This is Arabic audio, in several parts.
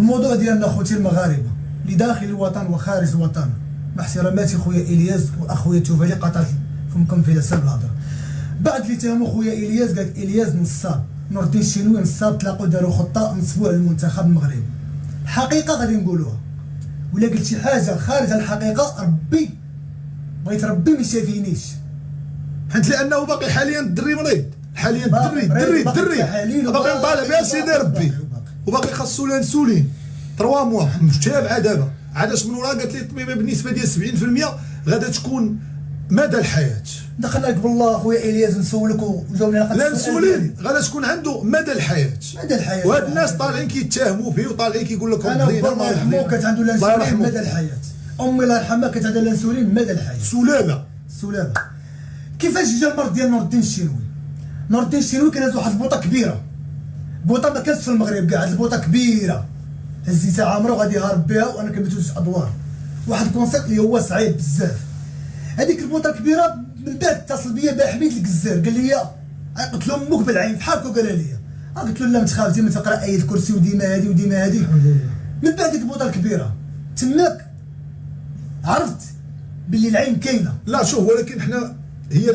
الموضوع ديالنا خوتي المغاربه اللي داخل الوطن وخارج الوطن، مع احتراماتي خويا الياس واخويا توفالي قطعت فمكم في لسان الهضره. بعد اللي تهموا خويا الياس قال لك الياس نصاب، نور الدين الشنوي نصاب، تلاقوا داروا خطه نصبوا على المنتخب المغربي. الحقيقه غادي نقولوها، ولا قلت شي حاجه خارج الحقيقه ربي بغيت ربي ما يشافينيش، حيت لانه باقي حاليا الدري مريض، حاليا الدري باقي مطالع بها سيدي ربي، وباقي خاصو الانسولين 3 موا متابعه دابا. علاش من ورا قالت لي الطبيبه بالنسبه ديال 70% غادا تكون مدى الحياه. دخلناك بالله خويا الياس نسولك وجاوبني على الانسولين غادا تكون عنده مدى الحياه. مدى الحياه، وهاد الناس طالعين كيتهموا به وطالعين كيقول لك انا الله يرحمه كانت عنده الانسولين مدى الحياه، امي الله يرحمها كانت عندها الانسولين مدى الحياه. سلالة كيفاش جا المرض ديال نور الدين الشنوي؟ نور الدين الشنوي كان هز واحد البوطه كبيره، بوطه ما كانتش في المغرب كاع، هاد البوطه كبيره هزيتها عامره وغادي هارب بها، وانا كنمشي جوج ادوار، واحد الكونسيبت اللي هو صعيب بزاف. هذيك البوطه الكبيره من بعد اتصل بيا با حميد الكزار قال لي قلت له امك بالعين بحالك، وقال لي قلت له لا ما تخافش ديما تقرا ايه الكرسي وديما هادي وديما هادي. من بعد ديك البوطه الكبيره تماك عرفت باللي العين كاينه. لا شوف، ولكن حنا هي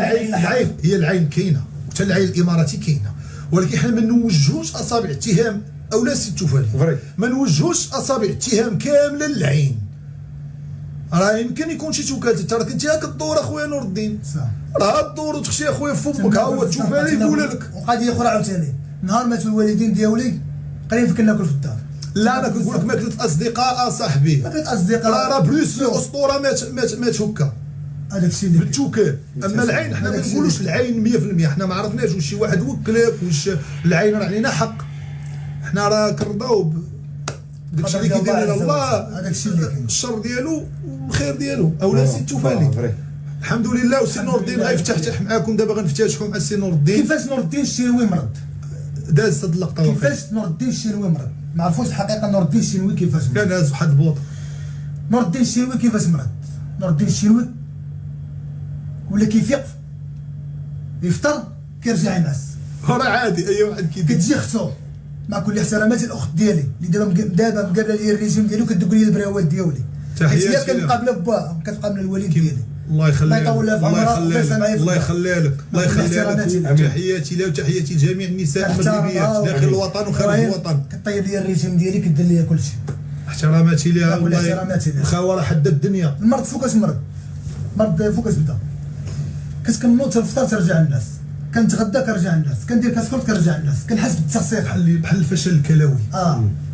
العين كاينه، حتى العين الاماراتي كاينه، ولكن حنا ما نوجهوش اصابع اتهام او لا سي توفالي، ما نوجهوش اصابع اتهام كامله للعين. راه يمكن يكون شي توكالت، انت راك انت هاك الدور اخويا نور الدين، صح راه الدور وتخشي اخويا فمك، ها هو التوفالي يقول لك. وقضيه اخرى عاوتاني، نهار ماتوا الوالدين ديالي قريب فكنا ناكل في الدار. لا انا كنقول لك ماكله الاصدقاء اصاحبي، ماكله الاصدقاء راه بلوس الاسطوره مات هكا هذاك الشيء اللي بالتوكال. اما العين حنا ما نقولوش العين 100%، حنا ما عرفناش واش شي واحد وكلك واش العين راه علينا حق، حنا راه كنرضاو داكشي اللي كيدير لنا الله، هذاك الشيء اللي كاين، الشر ديالو والخير ديالو. اولا سي التوفالي الحمد لله، وسي نور الدين غيفتح معاكم دابا، غنفتتحوا مع سي نور الدين. كيفاش نور الدين الشنوي مرض؟ داز هاد اللقطه، كيفاش نور الدين الشنوي مرض؟ ما عرفوش الحقيقه نور الدين الشنوي كيفاش مرض. كان هاز واحد البوط. نور الدين الشنوي كيفاش مرض؟ نور الدين الشنوي ولا كيفيق يفطر كيرجع ينعس، راه عادي اي واحد كيدير. كتجي اختو مع كل احتراماتي الاخت ديالي اللي دابا مقابله لي الريجيم ديالو كتدق لي البراوات ديالي، تحياتي هي كنقابله باها كتقابل الوالد ديالي، الله يخليها، الله يطول في عمرها، الله يخليها لك، الله يخليها لك. تحياتي لها وتحياتي لجميع النساء المغربيات داخل الوطن وخارج الوطن. كطيب لي الريجيم ديالي كدير لي كلشي، احتراماتي لها. والله الخاوه راه حدا الدنيا. المرض فوقاش مرض فوقاش بدا، كنت كنوض الفطار ترجع الناس، كنتغدى كنرجع الناس، كندير كاسكول كنرجع الناس، كنحس بالتسخيق بحال الفشل الكلوي.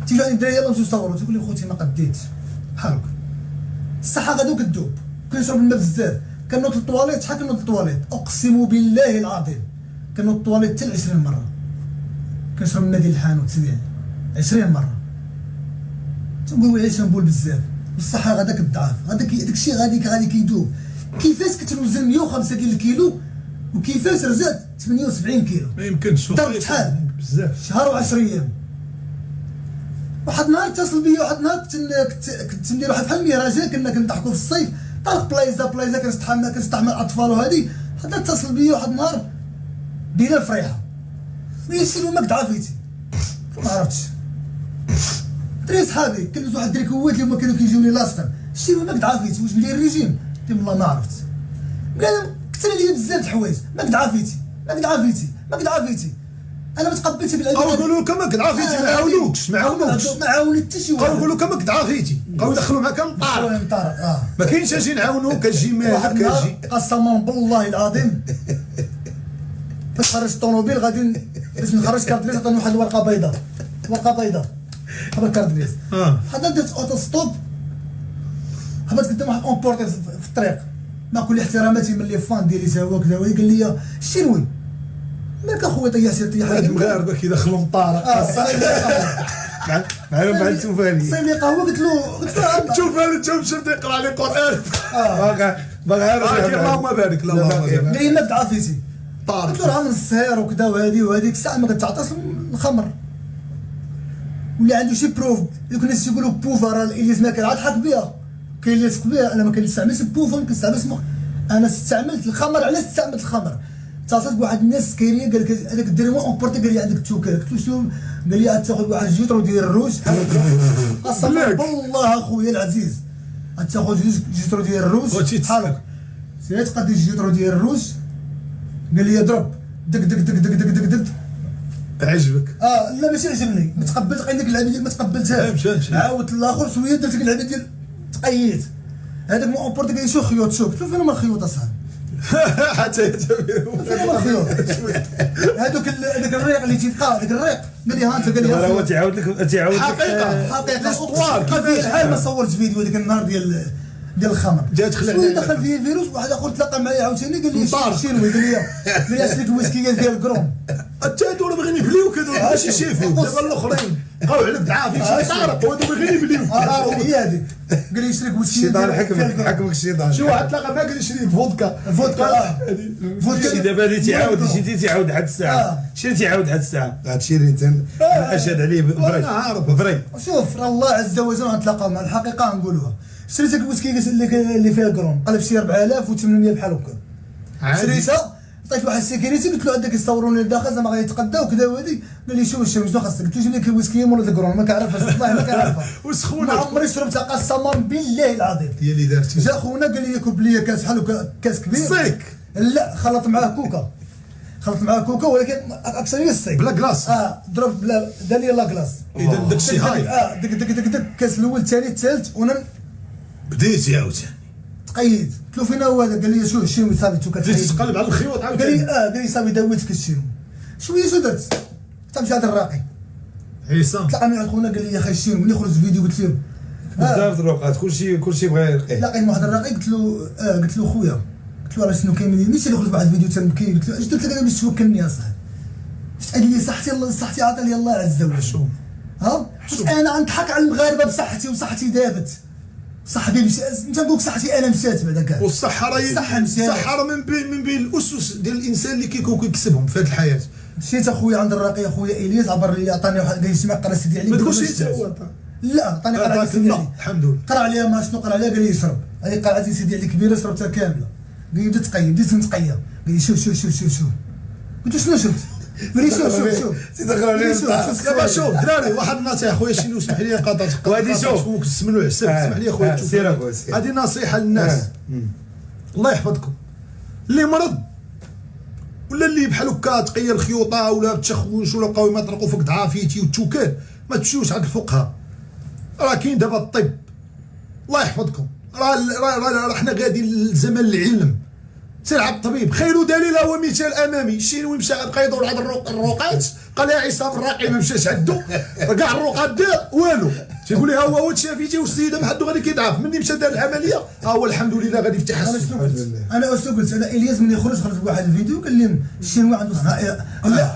تيجي عندي الدراري يلاه نمشيو نصوروا، تيقول لي خوتي ما قديتش بحال هكا، الصحه غادي كدوب، كنشرب الماء بزاف، كنوض للطواليت شحال كنوض للطواليت، اقسم بالله العظيم كنوض للطواليت حتى 20 مره، كنشرب الماء ديال الحانوت 20 مره، تنقول ويلي نبول بزاف، والصحه غادا كتضعف، داكشي غادي كيدوب. كيفاش كتوزن 105 كيلو وكيفاش رجعت 78 كيلو؟ ما يمكنش، ضربت شحال؟ بزاف، شهر و10 ايام. واحد النهار اتصل بيا، واحد النهار كنت ندير واحد بحال المهرجان، كنا كنضحكوا في الصيف، طلق بلايزه كنستحمل الاطفال وهادي، حتى اتصل بيا واحد النهار دينا الفريحه، ويا شنو ماك ضعفيتي؟ ما عرفتش، دري صحابي كلمت واحد الدريكوات اللي هما كانوا كيجيوني لاصقين، شنو ماك ضعفيتي؟ واش ندير الريجيم؟ قلت والله ما عرفت، قال كثر عليا بزاف د الحوايج، ماك ضعفيتي، انا ما تقبلتش بالعلم. بقاو يقولوا لك ماك ضعفيتي، ما عاونوكش ما عاوني حتى شي واحد، بقاو يقولوا لك ماك ضعفيتي، بقاو يدخلوا معاك الطارق. ما كاينش اجي نعاونوك، كتجي مالك كتجي. قسما بالله العظيم باش خرجت الطوموبيل غادي باش نخرج كارت عطاني واحد الورقه بيضاء قبل كارت بليس، حنا درت اوتو ستوب، هبط قدام واحد اونبورتي في الطريق، مع كل احتراماتي من لي فان ديالي تا هو كذا، قال لي الشنوي مالك اخويا طيحتي هاد المغاربه كيدخلوا الطارق مع التوفالي، صايب لي قهوه، قلت له التوفالي انت مشى تقرا لي قران، باغي اللهم بارك، اللهم بارك. قال لي ماك ضعفيتي، طارق قلت له راه من الصهير وكذا وهادي وهاديك الساعه ما كتعطاش الخمر، واللي عنده شي بروف، دوك الناس تيقولوا بوفا راه الاليز ما كنضحك بها، كاين اللي يثق بها، انا ما كنستعملش بوفا، ما كنستعملش انا استعملت الخمر. علاش استعملت الخمر؟ اتصلت بواحد الناس كاينين قال لك هذاك الدري مو اونبورتي قال لي عندك التوكل قلت له شنو قال لي غتاخذ واحد الجيترو ديال الروج اصلا بالله اخويا العزيز غتاخذ جيترو ديال الروج بحالك سيت قد الجيترو ديال الروج قال لي ضرب دك دك دك دك دك دك دك عجبك؟ لا ماشي عجبني ما تقبلت عندك اللعبه ديال ما تقبلتهاش عاودت الاخر شويه درت ديك اللعبه ديال تقيت هذاك مو اونبورتي قال لي شو خيوط شوف فين هما الخيوط اصاحبي حتى فين هما الخيوط هذاك الريق اللي تيبقى هذاك الريق قال لي ها انت قال لي هو تيعاود لك حقيقه اسطوار كيف الحال ما صورت فيديو هذاك النهار ديال الخمر جا دخل عليه دخل فيه الفيروس واحد اخر تلاقى معايا عاوتاني قال لي شنو قال لي اسلك الويسكي فيها الكروم حتى هادو راه باغيين يبليو كادو ماشي شيفو دابا الاخرين بقاو على بالعافيه شي طارق وهادو باغيين يبليو هي هذيك قال لي يشرك ويسكي الشيطان حكمك الشيطان شي واحد تلاقى معاه قال لي شري فودكا شي دابا اللي تيعاود شي تيعاود حد الساعه شي اللي تيعاود حد الساعه هادشي اللي انا اشهد عليه فري شوف راه الله عز وجل غنتلاقاو مع الحقيقه نقولوها شريت هاك الويسكي اللي فيها الكروم قال شي 4800 بحال هكا شريتها عطيت واحد السيكيريتي قلت له عندك يصوروني لداخل زعما غادي يتقدا وكذا وهادي قال لي شوف شنو خاصك قلت له جيب لك الويسكي مولد الكروم ما كنعرفهاش والله ما كنعرفها وسخونه ما عمري شربتها قسما بالله العظيم هي اللي دارتي جا خونا قال لي كوب لي كاس بحال كاس كبير سيك لا خلط معاه كوكا ولكن اكثر من السيك بلا كلاص ضرب بلا دار لي لا كلاص اذا داكشي هاي دك دك دك دك كاس الاول الثاني الثالث وانا بديتي عاوتاني تقيد قلت له فين هو هذا قال لي شوف الشينوي صافي تو بديتي تقلب على الخيوط عاوتاني قال لي صافي داويتك الشينوي شويه شو درت تمشي هذا الراقي عصام تلاقى مع خونا قال لي يا اخي الشينوي ملي خرج الفيديو قلت له بزاف الروقات كلشي بغى يلقيه لاقي واحد الراقي قلت له خويا قلت له راه شنو كاين مني ملي خرج واحد الفيديو تنبكي قلت له اش درت لك باش توكلني اصاحبي قال لي صحتي عطى لي الله عز وجل انا غنضحك على المغاربه بصحتي وصحتي دابت صاحبي انت نقولك صحتي انا مشات بعدا كاع والصحه راه الصحه راه من بين الاسس ديال الانسان اللي كيكون كيكسبهم في هذه الحياه مشيت اخويا عند الراقي اخويا الياس عبر لي عطاني واحد قال لي سمع قرا سيدي علي ما تقولش انت هو لا عطاني قرا سيدي علي الحمد لله قرا عليها ما شنو قرا عليها قال لي يشرب هذيك قرعتي سيدي علي كبيره شربتها كامله قال لي بديت تقيم بديت نتقيا قال لي شوف قلت له شنو شفت قال لي شوف تدخل عليه دابا شوف دراري واحد النصيحه خويا شنو اسمح لي نقاطعك وهادي شوف تسمنوا عسل اسمح لي خويا سير اخويا هذه نصيحه للناس الله يحفظكم اللي مرض ولا اللي بحال هكا تقير الخيوطه ولا تشخوش ولا بقاو ما يطرقوا فيك ضعافيتي والتوكال ما تمشيوش عند الفقهاء راه كاين دابا الطب الله يحفظكم راه حنا غادي لزمن العلم سير عند الطبيب خير دليل هو مثال امامي الشينوي مشى بقى يدور على الرقات قال يا عصام الراقي ما مشاش عنده كاع الرقات دار والو تيقول لي ها هو تشافيتي والسيده ما حدو غادي كيضعف مني مشى دار العمليه ها هو الحمد لله غادي يفتح انا شنو قلت انا الياس ملي خرج بواحد الفيديو قال لي الشينوي عنده لا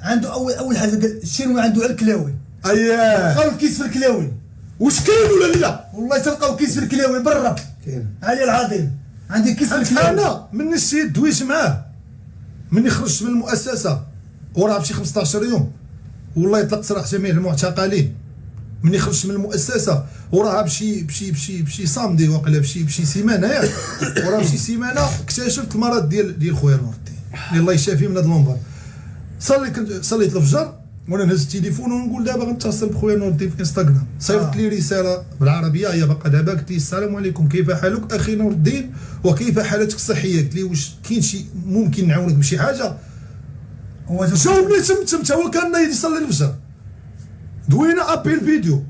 عنده اول حاجه قال الشينوي عنده على الكلاوي اييه لقاو الكيس في الكلاوي واش كاين ولا لا والله تلقاو كيس في الكلاوي برا كاين علي العظيم عندي كيس في الكلاوي انا من السيد دويت معاه مني خرجت من المؤسسه وراه بشي 15 يوم والله يطلق سراح جميع المعتقلين مني خرجت من المؤسسه وراها بشي صامدي وقيلا بشي سيمانه ياك وراه بشي سيمانه اكتشفت المرض ديال خويا نور الدين الله يشافيه من هذا المنبر صليت الفجر وانا نهز التليفون ونقول دابا غنتصل بخويا نور الدين في انستغرام صيفط لي رساله بالعربيه هي باقا دابا قلت لي السلام عليكم كيف حالك اخي نور الدين وكيف حالتك الصحيه قلت لي واش كاين شي ممكن نعاونك بشي حاجه هو جاوبني تم هو كان يصلي الفجر دوينا ابيل فيديو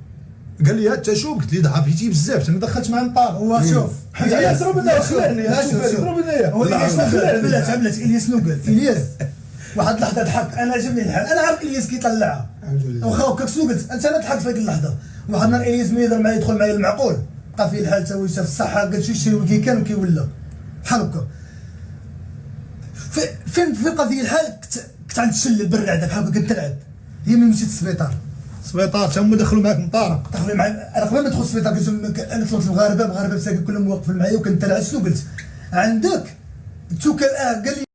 قال لي انت شوف قلت لي ضحكتي بزاف انا دخلت معاه الطار هو شوف ضرب لنا ضرب لنا هو الياس الياس شنو قال الياس واحد اللحظه ضحك انا عجبني الحال انا عارف الياس كيطلعها واخا هكاك شنو قلت انت انا ضحكت في هذيك اللحظه واحد النهار الياس ملي يهضر معايا يدخل معايا المعقول بقى فيه الحال تا هو شاف الصحه قال شي كي كان وكيولى بحال هكا فين في القضيه الحال كنت عند الشله بالرعده بحال هكا كنترعد هي ملي مشيت للسبيطار السبيطار تا هما دخلوا معاك مطارق دخلوا معايا انا قبل ما ندخل السبيطار قلت انا طلبت المغاربه مساكن كلهم واقفين معايا وكنترعد شنو قلت عندك التوكل قال لي